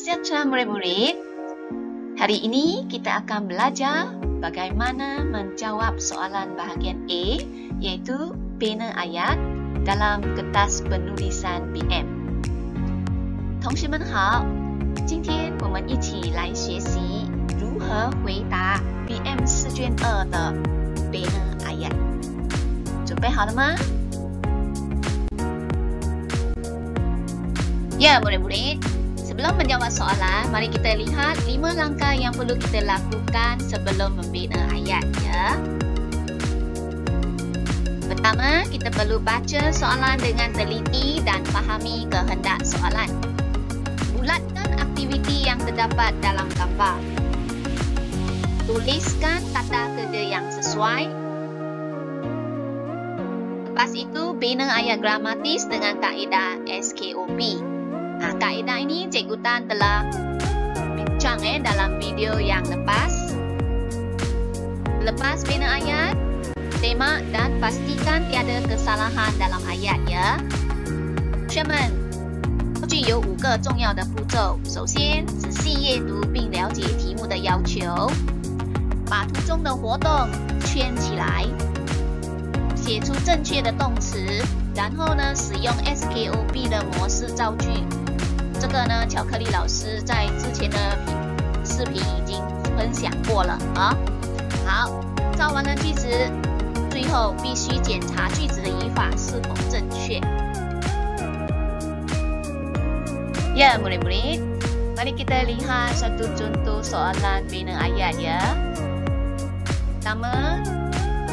sejahtera murid-murid. Hari ini kita akan belajar bagaimana menjawab soalan bahagian A, iaitu bina ayat dalam kertas penulisan BM. 同学们好，今天我们一起来学习如何回答 BM 试卷2的 bina ayat。准备好了吗？ Ya, murid-murid. Sebelum menjawab soalan, mari kita lihat 5 langkah yang perlu kita lakukan sebelum membina ayat, ya. Pertama, kita perlu baca soalan dengan teliti dan fahami kehendak soalan. Bulatkan aktiviti yang terdapat dalam gambar. Tuliskan kata kerja yang sesuai. Lepas itu, bina ayat gramatis dengan kaedah SKOP. Kaedah ini Cikgu Tan telah bincang dalam video yang lepas. Lepas bina ayat, semak dan pastikan tiada kesalahan dalam ayat, ya. 同学们，造句有5个重要的步骤。首先，仔细阅读并了解题目的要求，把图中的活动圈起来，写出正确的动词，然后呢，使用 SKOP 的模式造句。这个呢，巧克力老师在之前的视频已经分享过了啊。好，造完了句子，最后必须检查句子的语法是否正确。Ya, murid-murid, mari kita lihat satu contoh soalan bina ayat, ya. Pertama,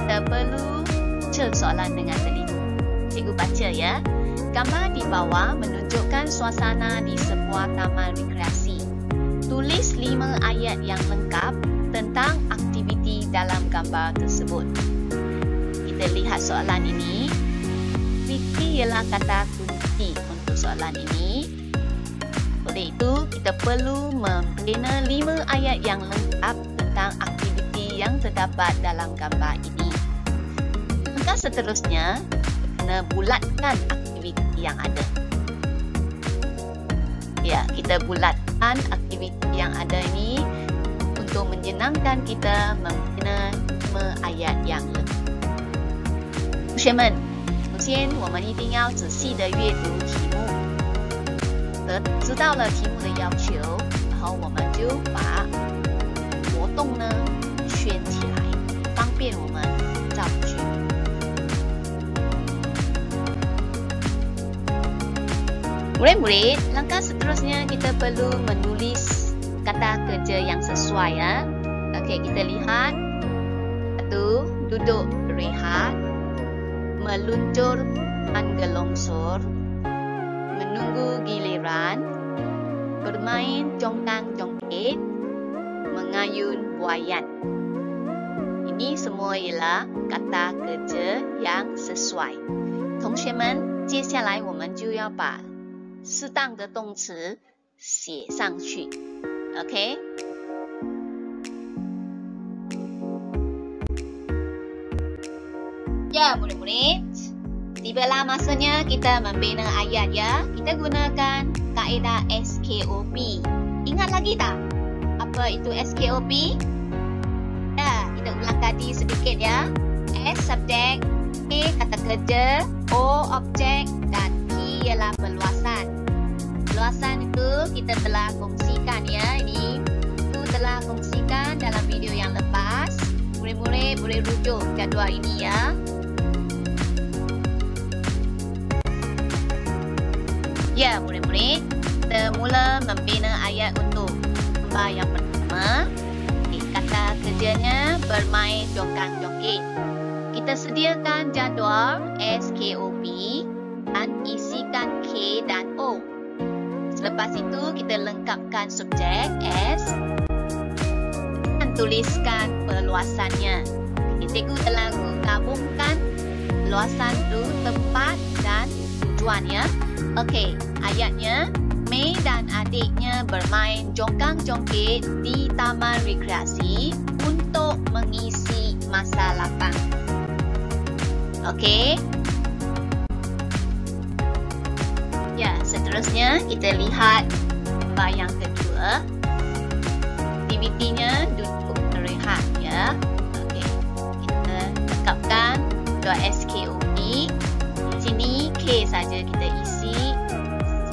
kita perlu baca soalan dengan teliti. Cikgu baca, ya. Gambar di bawah menunjukkan suasana di sebuah taman rekreasi. Tulis 5 ayat yang lengkap tentang aktiviti dalam gambar tersebut. Kita lihat soalan ini. Aktiviti ialah kata kunci untuk soalan ini. Oleh itu, kita perlu membina 5 ayat yang lengkap tentang aktiviti yang terdapat dalam gambar ini. Langkah seterusnya, kena bulatkan aktiviti yang ada. Ya, kita bulatkan aktiviti yang ada ini untuk menyenangkan kita membina 5 ayat yang lengkap. 同学们，首先我们一定要仔细的阅读题目，知道了题目的要求，然后我们就把活动呢圈起来，方便我们造句。Murid-murid, langkah seterusnya kita perlu menulis kata kerja yang sesuai, ya. Okey, kita lihat. 1. Duduk berehat, meluncur menggelongsor, menunggu giliran, bermain jongkang-jongkit, mengayun buayan. Ini semua ialah kata kerja yang sesuai. 同学们，接下来我们就要把适当的动词写上去 ，OK？ Ya, murid-murid, tibalah masanya kita membina ayat, ya. Kita gunakan kaedah SKOP. Ingat lagi tak apa itu SKOP? Ya, kita ulang tadi sedikit, ya. S subjek, A kata kerja, O objek dan P ialah perluasan. Perluasan itu kita telah kongsikan, ya. Ini itu telah kongsikan dalam video yang lepas. Murid-murid boleh rujuk jadual ini, ya. Ya, murid-murid, kita mula membina ayat untuk gambar yang pertama. Kata kerjanya bermain jongkang-jongkit. Kita sediakan jadual SKOP dan isikan K dan O. Selepas itu, kita lengkapkan subjek S dan tuliskan perluasannya. Cikgu telah gabungkan perluasan itu tempat dan tujuan, ya. Okey, ayatnya, Mei dan adiknya bermain jongkang-jongkit di taman rekreasi untuk mengisi masa lapang. Okey. Ya, seterusnya kita lihat gambar yang kedua. 2. Aktivitinya duduk berehat ya. Okey. Kita lengkapkan .skop. Di sini K saja kita isi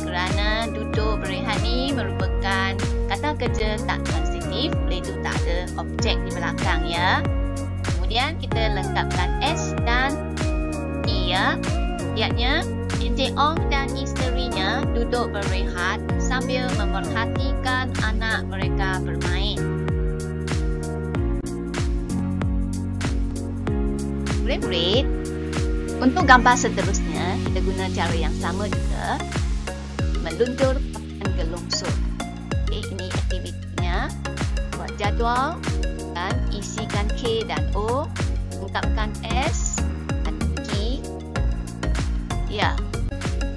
kerana duduk berehat ni merupakan kata kerja tak transitif, oleh itu tak ada objek di belakang ya. Kemudian kita lengkapkan S dan E ya. Ayatnya, Encik Ong dan isterinya duduk berehat sambil memerhatikan anak mereka bermain. Murid-murid, untuk gambar seterusnya, kita guna cara yang sama juga. Meluntur papan gelongsor. Okay, ini aktivitinya. Buat jadual dan isikan K dan O. Ungkapkan S dan G. Ya.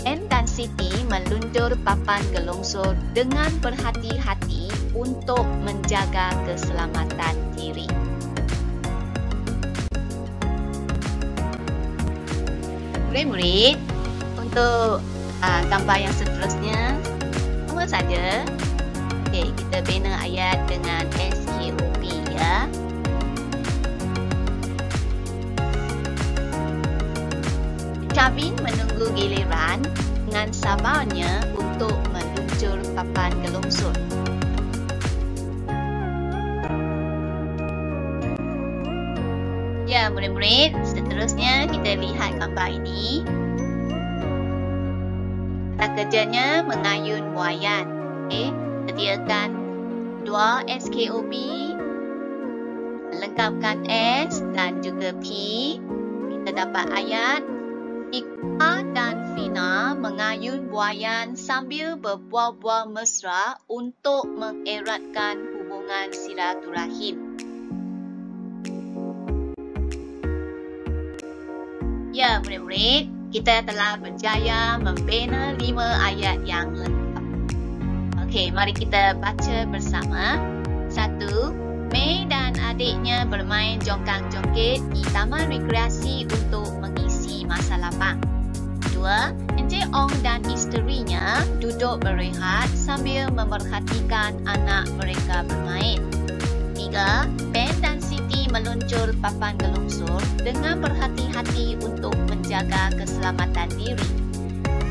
N dan Siti meluntur papan gelongsor dengan berhati-hati untuk menjaga keselamatan diri. Murid-murid, untuk gambar yang seterusnya sama saja. Okey, kita bina ayat dengan SKOP ya. Cabin menunggu giliran dengan sabarnya untuk meluncur papan gelongsor. Ya, murid-murid, seterusnya kita lihat gambar ini. Kata kerjanya mengayun buaian. Okey, sediakan 2 SKOP, lengkapkan S dan juga P. Kita dapat ayat, Ika dan Fina mengayun buaian sambil berbual-bual mesra untuk mengeratkan hubungan silaturahim. Ya, murid-murid, kita telah berjaya membina 5 ayat yang lengkap. Okey, mari kita baca bersama. 1. Mei dan adiknya bermain jongkang-jongkit di taman rekreasi untuk mengisi masa lapang. 2. Encik Ong dan isterinya duduk berehat sambil memerhatikan anak mereka bermain. 3. Ben dan Siti meluncur papan gelongsor dengan berhati-hati untuk menjaga keselamatan diri.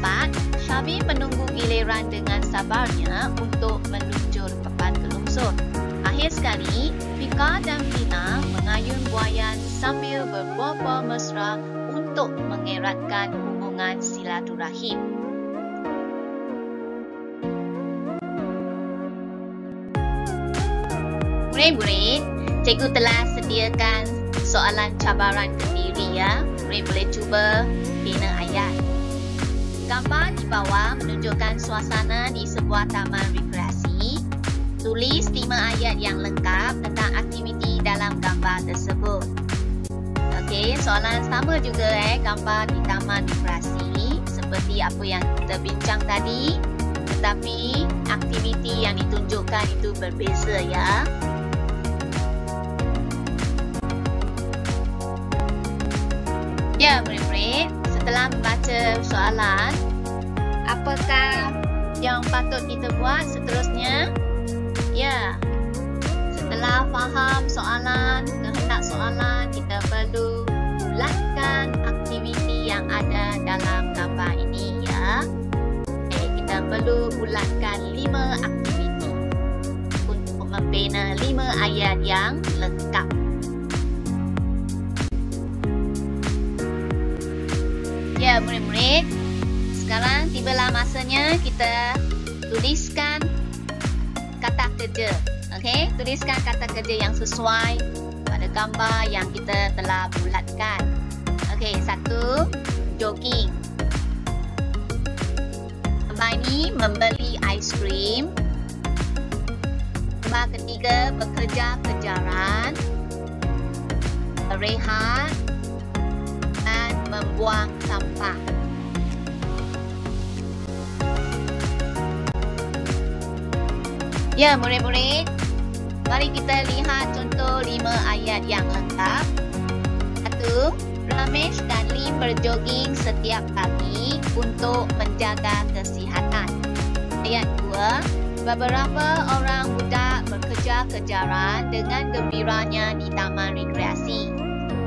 4. Syabi menunggu giliran dengan sabarnya untuk meluncur papan gelongsor. Akhir sekali, Fika dan Fina mengayun buaian sambil berbual-bual mesra untuk mengeratkan hubungan silaturahim. Murid-murid, cikgu telah sediakan soalan cabaran kendiri ya. Murid boleh cuba bina ayat. Gambar di bawah menunjukkan suasana di sebuah taman rekreasi. Tulis 5 ayat yang lengkap tentang aktiviti dalam gambar tersebut. Okey, soalan sama juga gambar di taman rekreasi seperti apa yang kita bincang tadi, tetapi aktiviti yang ditunjukkan itu berbeza ya. Ya, murid-murid, setelah membaca soalan, apakah yang patut kita buat seterusnya? Ya, setelah faham soalan, kehendak soalan, kita perlu bulatkan aktiviti yang ada dalam gambar ini ya. Kita perlu bulatkan 5 aktiviti untuk membina 5 ayat yang lengkap. Ya, murid-murid, sekarang tibalah masanya kita tuliskan kata kerja. Okey, tuliskan kata kerja yang sesuai pada gambar yang kita telah bulatkan. Okey, 1, jogging. Gambar ini membeli aiskrim. Gambar ketiga, bekerja-kejaran, berehat dan membuang sampah. Ya, murid-murid, mari kita lihat contoh 5 ayat yang lengkap. 1. Ramesh dan Lim berjoging setiap pagi untuk menjaga kesihatan. Ayat 2. Beberapa orang budak berkejar-kejaran dengan gembiranya di taman rekreasi.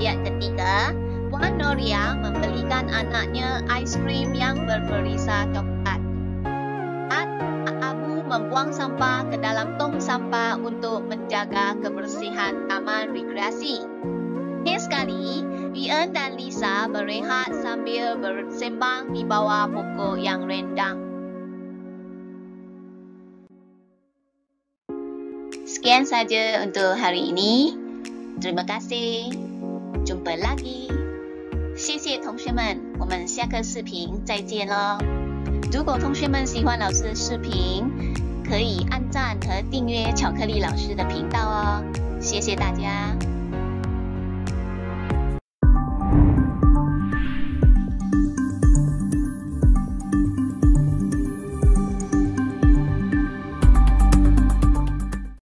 Ayat ketiga, Puan Noria membelikan anaknya aiskrim yang berperisa coklat. Abu membuang sampah ke dalam tong sampah untuk menjaga kebersihan taman rekreasi. Sekali, Vian dan Lisa berehat sambil bersembang di bawah pokok yang rindang. Sekian saja untuk hari ini. Terima kasih. Jumpa lagi. 谢谢同学们，我们下个视频再见咯。如果同学们喜欢老师的视频，可以按赞和订阅巧克力老师的频道哦。谢谢大家。